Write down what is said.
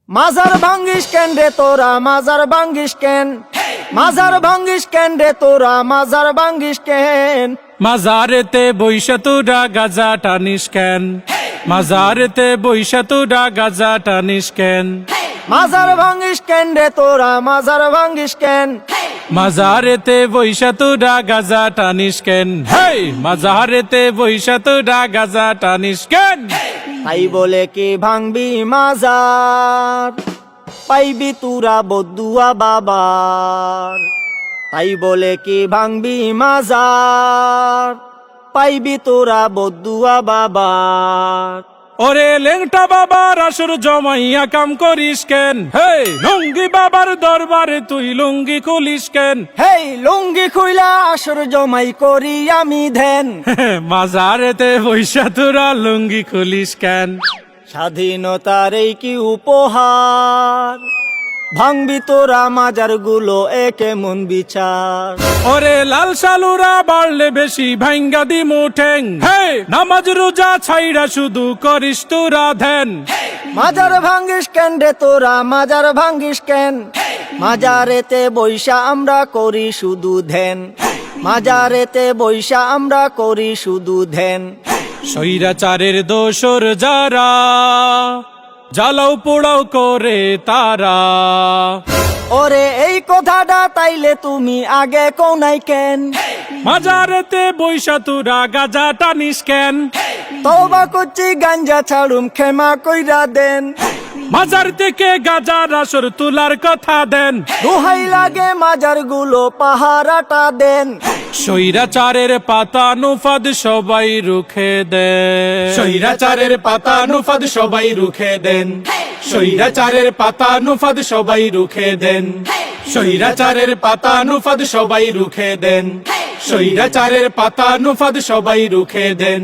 মাজার ভাঙ্গিস কেন রে তোরা মাজার ভাঙ্গিস কেন মাজার ভাঙ্গিস কেন রে তোরা মাজার ভাঙ্গিস কেন মাজারেতে বইসা তোরা গাজা টানিস কেন মাজারেতে বইসা তোরা গাজা টানিস কেন মাজার ভাঙ্গিস কেন রে তোরা মাজার ভাঙ্গিস কেন মাজারেতে বইসা তোরা গাজা টানিস কেন হেই মাজারেতে বইসা তোরা গাজা টানিস কেন তাই বলে কি ভাঙবি মাজার পাইবি তুরা বদুয়া বাবার তাই বলে কি ভাঙবি মাজার পাইবি তোরা বদুয়া বাবার ওরে লেংটা বাবার আসর জমাইয়া কাম করিস কেন হেই লুঙ্গি বাবার দরবারে তুই লুঙ্গি খুলিস কেন হেই লুঙ্গি খুইলা আসর জমাই করি আমি ধ্যান মাজারেতে বইসা তোরা লুঙ্গি খুলিস কেন স্বাধীনতার এই কি উপহার ভাঙবি তোরা মাজার গুলো একে মন বিচার ওরে লাল সালুরা বাড়লে বেশি ভাঙ্গা দি মুঠেং হে নামাজ রোজা ছাইরা শুধু করিস তোরা ধ্যান মাজার ভাঙ্গিস কেন রে তোরা মাজার ভাঙ্গিস কেন মাজারেতে বৈশা আমরা করি শুধু ধ্যান মাজারেতে বৈশা আমরা করি শুধু ধ্যান স্বৈরাচারের দোসর যারা জ্বালাও পোড়াও করে তারা ওরে এই কথাটা তাইলে তুমি আগে কোনাই কেন মাজারেতে বইসা তোরা গাজা টানিস কেন তওবা করছি গাঞ্জা ছাড়ুম ক্ষমা কইরা দেন মাজার থেকে গাজার আসর তুলার কথা দেন দোহাই লাগে মাজার গুলো পাহারাটা দেন স্বৈরাচারের পাতা নুফাদ সবাই রুখে দেন স্বৈরাচারের পাতা নুফাদ সবাই রুখে দেন স্বৈরাচারের পাতা নুফাদ সবাই রুখে দেন স্বৈরাচারের পাতা নুফাদ সবাই রুখে দেন স্বৈরাচারের পাতা নুফাদ সবাই রুখে দেন